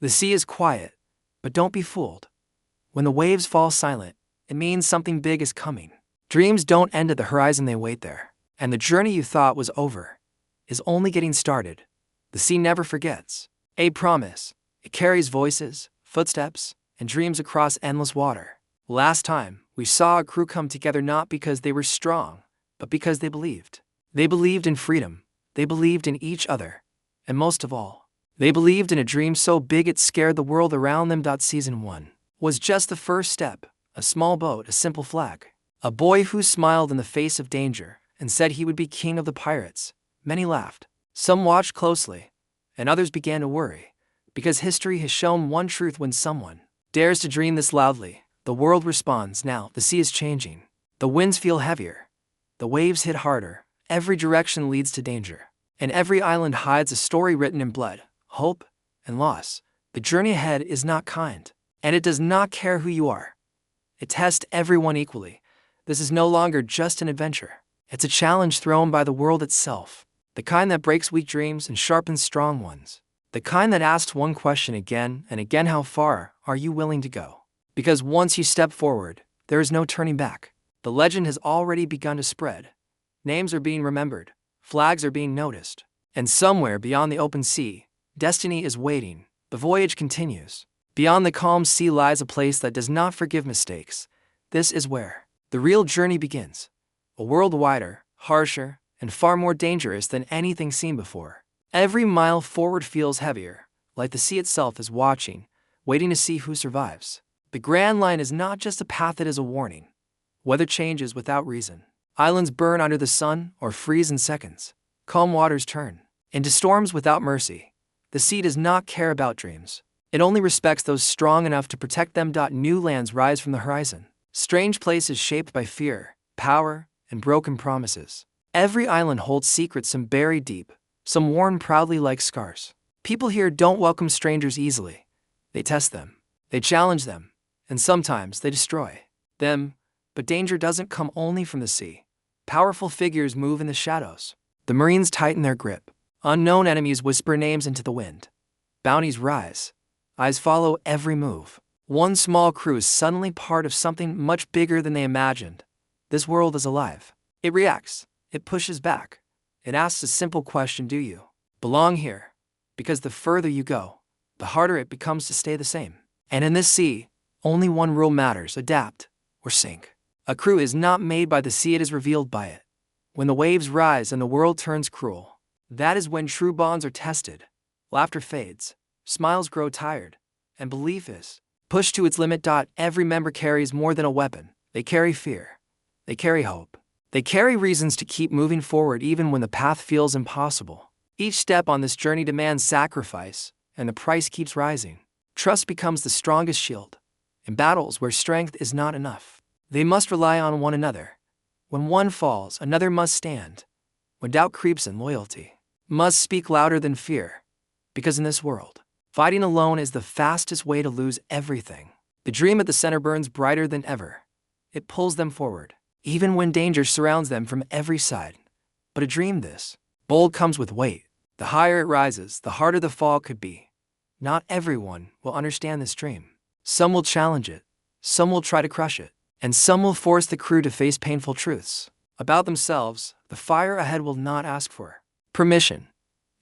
The sea is quiet, but don't be fooled. When the waves fall silent, it means something big is coming. Dreams don't end at the horizon, they wait there. And the journey you thought was over is only getting started. The sea never forgets. A promise. It carries voices, footsteps, and dreams across endless water. Last time, we saw a crew come together not because they were strong, but because they believed. They believed in freedom. They believed in each other. And most of all, they believed in a dream so big it scared the world around them. Season 1 was just the first step, a small boat, a simple flag. A boy who smiled in the face of danger and said he would be king of the pirates. Many laughed. Some watched closely, and others began to worry, because history has shown one truth: when someone dares to dream this loudly, the world responds. Now, the sea is changing. The winds feel heavier. The waves hit harder. Every direction leads to danger. And every island hides a story written in blood, hope, and loss. The journey ahead is not kind, and it does not care who you are. It tests everyone equally. This is no longer just an adventure. It's a challenge thrown by the world itself. The kind that breaks weak dreams and sharpens strong ones. The kind that asks one question again and again: how far are you willing to go? Because once you step forward, there is no turning back. The legend has already begun to spread. Names are being remembered. Flags are being noticed. And somewhere beyond the open sea, destiny is waiting. The voyage continues. Beyond the calm sea lies a place that does not forgive mistakes. This is where the real journey begins. A world wider, harsher, and far more dangerous than anything seen before. Every mile forward feels heavier, like the sea itself is watching, waiting to see who survives. The Grand Line is not just a path, it is a warning. Weather changes without reason. Islands burn under the sun or freeze in seconds. Calm waters turn into storms without mercy. The sea does not care about dreams. It only respects those strong enough to protect them. New lands rise from the horizon. Strange places shaped by fear, power, and broken promises. Every island holds secrets, some buried deep, some worn proudly like scars. People here don't welcome strangers easily. They test them, they challenge them, and sometimes they destroy them. But danger doesn't come only from the sea. Powerful figures move in the shadows. The Marines tighten their grip. Unknown enemies whisper names into the wind. Bounties rise. Eyes follow every move. One small crew is suddenly part of something much bigger than they imagined. This world is alive. It reacts. It pushes back. It asks a simple question: do you belong here? Because the further you go, the harder it becomes to stay the same. And in this sea, only one rule matters: adapt or sink. A crew is not made by the sea, it is revealed by it. When the waves rise and the world turns cruel, that is when true bonds are tested. Laughter fades, smiles grow tired, and belief is pushed to its limit. Every member carries more than a weapon. They carry fear. They carry hope. They carry reasons to keep moving forward even when the path feels impossible. Each step on this journey demands sacrifice, and the price keeps rising. Trust becomes the strongest shield. In battles where strength is not enough, they must rely on one another. When one falls, another must stand. When doubt creeps in, loyalty must speak louder than fear. Because in this world, fighting alone is the fastest way to lose everything. The dream at the center burns brighter than ever. It pulls them forward, even when danger surrounds them from every side. But a dream this bold comes with weight. The higher it rises, the harder the fall could be. Not everyone will understand this dream. Some will challenge it, some will try to crush it, and some will force the crew to face painful truths about themselves. The fire ahead will not ask for permission.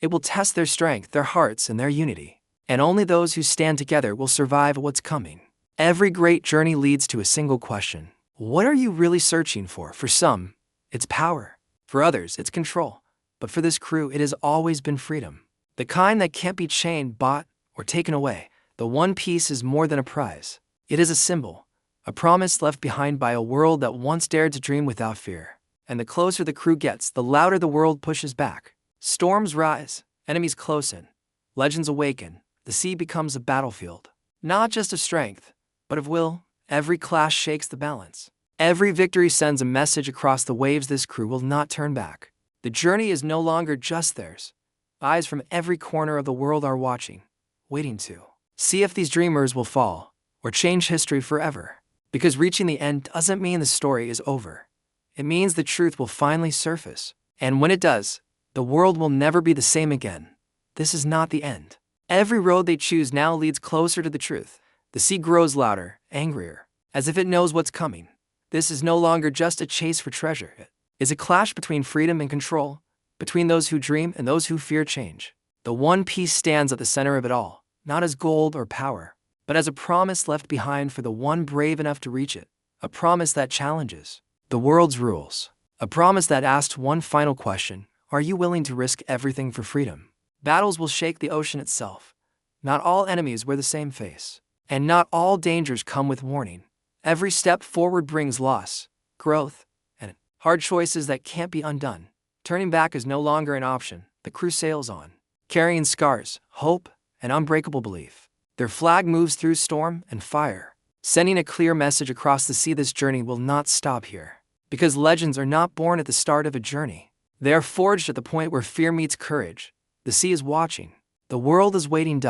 It will test their strength, their hearts, and their unity. And only those who stand together will survive what's coming. Every great journey leads to a single question: what are you really searching for? For some, it's power. For others, it's control. But for this crew, it has always been freedom. The kind that can't be chained, bought, or taken away. The one piece is more than a prize. It is a symbol, a promise left behind by a world that once dared to dream without fear. And the closer the crew gets, the louder the world pushes back. Storms rise, enemies close in, legends awaken. The sea becomes a battlefield, not just of strength, but of will. Every clash shakes the balance. Every victory sends a message across the waves: this crew will not turn back. The journey is no longer just theirs. Eyes from every corner of the world are watching, waiting to see if these dreamers will fall or change history forever. Because reaching the end doesn't mean the story is over. It means the truth will finally surface. And when it does, the world will never be the same again. This is not the end. Every road they choose now leads closer to the truth. The sea grows louder, angrier, as if it knows what's coming. This is no longer just a chase for treasure. It is a clash between freedom and control, between those who dream and those who fear change. The One Piece stands at the center of it all, not as gold or power, but as a promise left behind for the one brave enough to reach it. A promise that challenges the world's rules. A promise that asks one final question: are you willing to risk everything for freedom? Battles will shake the ocean itself. Not all enemies wear the same face. And not all dangers come with warning. Every step forward brings loss, growth, and hard choices that can't be undone. Turning back is no longer an option. The crew sails on, carrying scars, hope, and unbreakable belief. Their flag moves through storm and fire, sending a clear message across the sea: this journey will not stop here. Because legends are not born at the start of a journey. They are forged at the point where fear meets courage. The sea is watching. The world is waiting,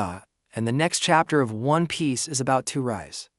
and the next chapter of One Piece is about to rise.